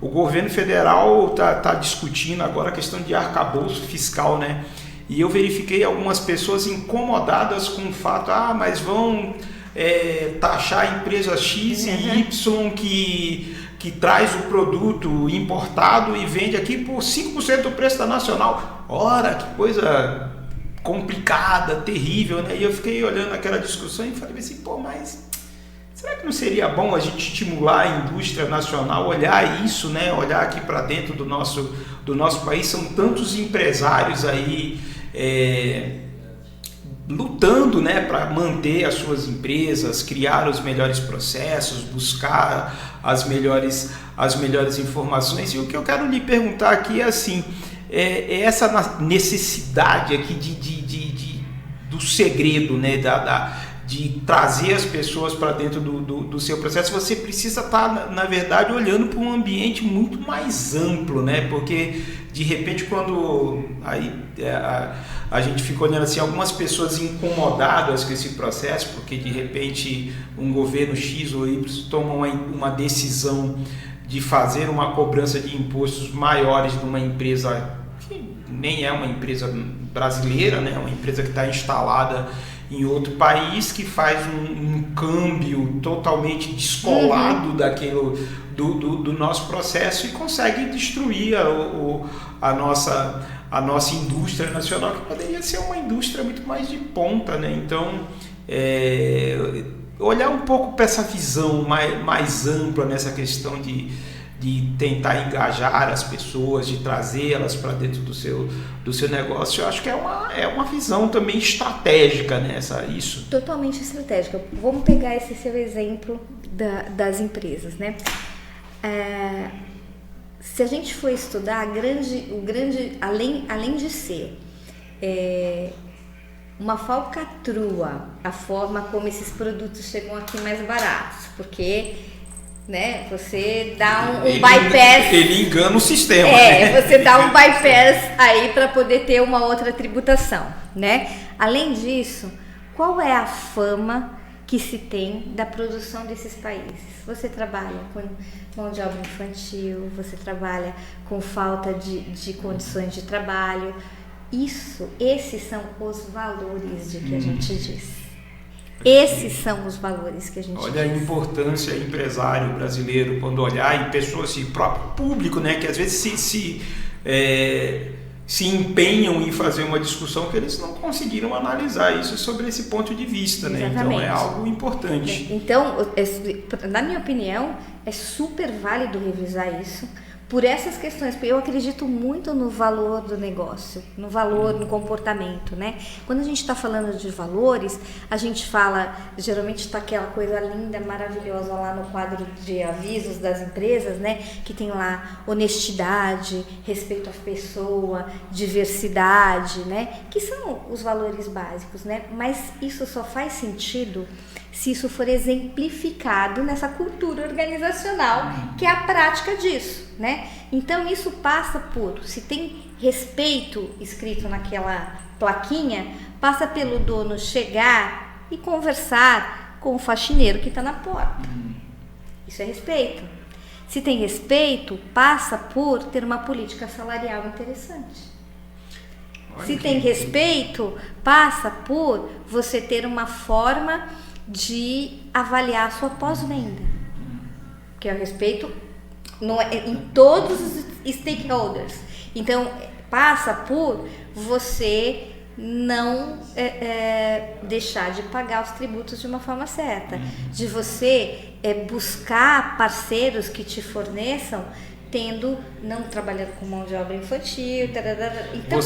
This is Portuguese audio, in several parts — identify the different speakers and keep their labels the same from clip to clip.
Speaker 1: o governo federal tá discutindo agora a questão de arcabouço fiscal, né? E eu verifiquei algumas pessoas incomodadas com o fato, mas vão taxar a empresa X e Y que traz o produto importado e vende aqui por 5% do preço da nacional. Ora, que coisa complicada, terrível, né? E eu fiquei olhando aquela discussão e falei assim, mas será que não seria bom a gente estimular a indústria nacional, olhar isso, né? Olhar aqui para dentro do nosso país, são tantos empresários aí lutando, né, para manter as suas empresas, criar os melhores processos, buscar as melhores informações. E o que eu quero lhe perguntar aqui é assim, essa necessidade aqui do segredo, né, de trazer as pessoas para dentro do seu processo. Você precisa estar, na verdade, olhando para um ambiente muito mais amplo, né? Porque de repente quando a gente fica olhando assim, algumas pessoas incomodadas com esse processo, porque de repente um governo X ou Y toma uma decisão de fazer uma cobrança de impostos maiores de uma empresa que nem é uma empresa brasileira, né? Uma empresa que está instalada em outro país, que faz um câmbio totalmente descolado daquilo do nosso processo e consegue destruir a nossa indústria nacional, que poderia ser uma indústria muito mais de ponta, né? Então, olhar um pouco para essa visão mais ampla nessa questão de tentar engajar as pessoas, de trazê-las para dentro do seu negócio, eu acho que é uma visão também estratégica, né? Isso.
Speaker 2: Totalmente estratégica. Vamos pegar esse seu exemplo das empresas, né? Se a gente for estudar, além de ser uma falcatrua a forma como esses produtos chegam aqui mais baratos, porque, né, você dá um bypass.
Speaker 1: Ele engana o sistema. Né?
Speaker 2: Você dá um bypass aí para poder ter uma outra tributação, né? Além disso, qual é a fama que se tem da produção desses países? Você trabalha com mão de obra infantil, você trabalha com falta de condições de trabalho. Esses são os valores de que a gente diz. Esses são os valores que a gente
Speaker 1: Olha diz. A importância empresário brasileiro quando olhar em pessoas, assim, próprio público, né, que às vezes se empenham em fazer uma discussão que eles não conseguiram analisar isso sobre esse ponto de vista, né? Então é algo importante.
Speaker 2: Então, na minha opinião, é super válido revisar isso por essas questões, porque eu acredito muito no valor do negócio, no valor, no comportamento, né? Quando a gente está falando de valores, a gente fala, geralmente está aquela coisa linda, maravilhosa lá no quadro de avisos das empresas, né? Que tem lá honestidade, respeito à pessoa, diversidade, né? Que são os valores básicos, né? Mas isso só faz sentido se isso for exemplificado nessa cultura organizacional, que é a prática disso, né? Então isso passa por, se tem respeito escrito naquela plaquinha, passa pelo dono chegar e conversar com o faxineiro que está na porta. Isso é respeito. Se tem respeito, passa por ter uma política salarial interessante. Se tem respeito, passa por você ter uma forma de avaliar a sua pós-venda, que é o respeito em todos os stakeholders. Então, passa por você não deixar de pagar os tributos de uma forma certa, de você buscar parceiros que te forneçam não trabalhando com mão de obra infantil, então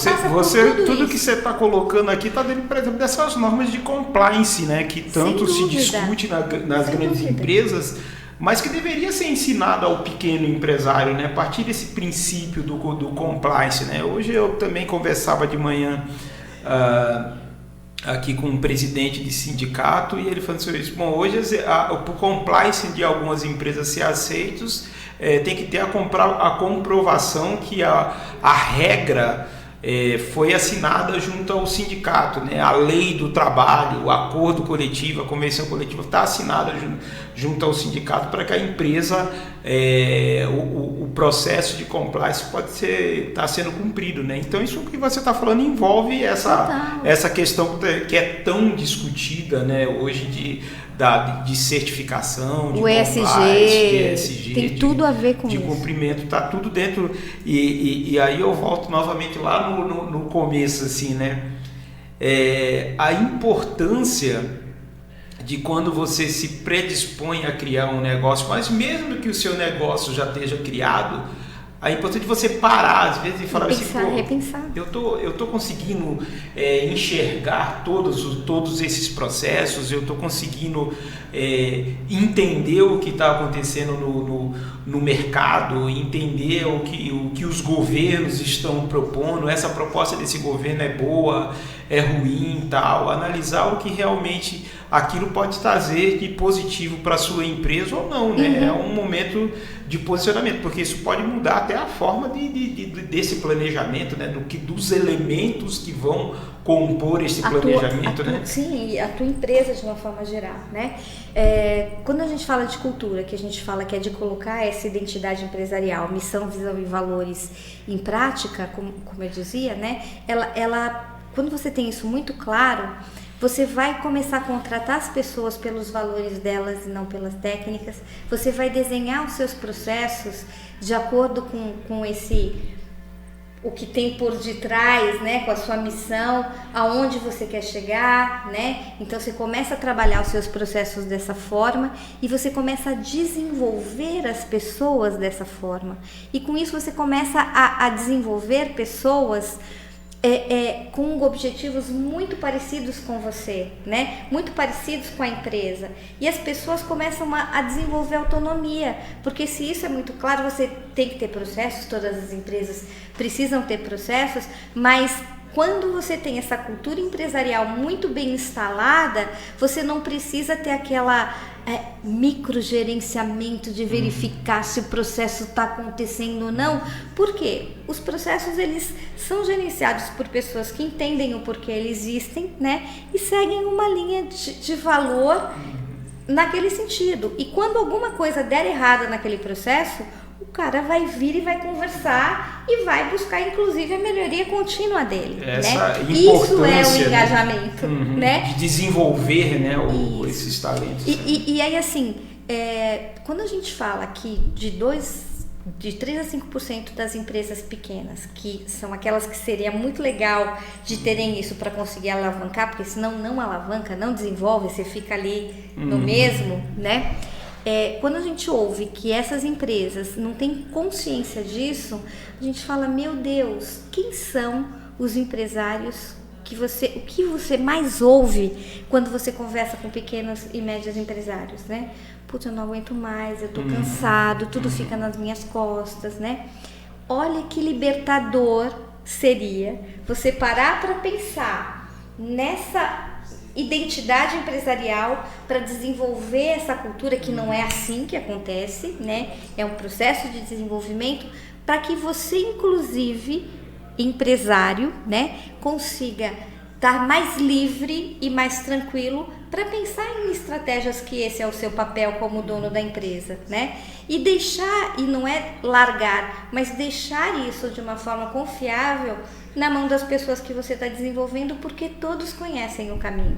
Speaker 1: tudo que você está colocando aqui está dentro, por exemplo, dessas normas de compliance, né, que tanto se discute nas grandes empresas, mas que deveria ser ensinado ao pequeno empresário, né, a partir desse princípio do compliance, né. Hoje eu também conversava de manhã aqui com um presidente de sindicato e ele falou assim, bom, hoje o compliance de algumas empresas ser aceitos, tem que ter a comprovação que a regra foi assinada junto ao sindicato, né? A lei do trabalho, o acordo coletivo, a convenção coletiva está assinada junto ao sindicato para que a empresa, o processo de compliance pode estar sendo cumprido, né? Então isso que você está falando envolve essa questão que é tão discutida, né, hoje de certificação, de
Speaker 2: o
Speaker 1: compliance,
Speaker 2: ESG, tem tudo a ver com
Speaker 1: de
Speaker 2: isso.
Speaker 1: cumprimento, está tudo dentro. E aí eu volto novamente lá no começo, assim, né? A importância de quando você se predispõe a criar um negócio, mas mesmo que o seu negócio já esteja criado, é importante você parar às vezes e falar
Speaker 2: repensar.
Speaker 1: Eu tô conseguindo enxergar todos esses processos, eu tô conseguindo entender o que está acontecendo no mercado, entender o que os governos estão propondo, essa proposta desse governo é boa, é ruim, tal, analisar o que realmente aquilo pode trazer de positivo para a sua empresa ou não, né? É um momento de posicionamento, porque isso pode mudar até a forma desse planejamento, né? Dos elementos que vão compor esse planejamento, né?
Speaker 2: Sim, e a tua empresa de uma forma geral, né? Quando a gente fala de cultura, que a gente fala que é de colocar essa identidade empresarial, missão, visão e valores em prática, como eu dizia, né? Ela quando você tem isso muito claro, você vai começar a contratar as pessoas pelos valores delas e não pelas técnicas. Você vai desenhar os seus processos de acordo com o que tem por detrás, né, com a sua missão, aonde você quer chegar, né? Então você começa a trabalhar os seus processos dessa forma e você começa a desenvolver as pessoas dessa forma. E com isso você começa a desenvolver pessoas com objetivos muito parecidos com você, né? Muito parecidos com a empresa. E as pessoas começam a desenvolver autonomia, porque se isso é muito claro, você tem que ter processos, todas as empresas precisam ter processos, mas quando você tem essa cultura empresarial muito bem instalada, você não precisa ter aquela microgerenciamento de verificar se o processo está acontecendo ou não. Por quê? Os processos eles são gerenciados por pessoas que entendem o porquê eles existem, né? E seguem uma linha de valor naquele sentido. E quando alguma coisa der errada naquele processo, o cara vai vir e vai conversar e vai buscar, inclusive, a melhoria contínua dele.
Speaker 1: Essa
Speaker 2: né? Isso é o engajamento,
Speaker 1: né? De desenvolver, né, esses talentos.
Speaker 2: E aí, assim, quando a gente fala aqui de 3 a 5% das empresas pequenas, que são aquelas que seria muito legal de terem isso para conseguir alavancar, porque senão não alavanca, não desenvolve, você fica ali no mesmo, né? Quando a gente ouve que essas empresas não têm consciência disso, a gente fala, meu Deus, quem são os empresários o que você mais ouve quando você conversa com pequenos e médios empresários, né? Putz, eu não aguento mais, eu tô cansado, tudo fica nas minhas costas, né? Olha que libertador seria você parar para pensar nessa identidade empresarial para desenvolver essa cultura, que não é assim que acontece, né? É um processo de desenvolvimento para que você, inclusive, empresário, né, consiga estar mais livre e mais tranquilo para pensar em estratégias, que esse é o seu papel como dono da empresa, né? E deixar, e não é largar, mas deixar isso de uma forma confiável na mão das pessoas que você está desenvolvendo, porque todos conhecem o caminho.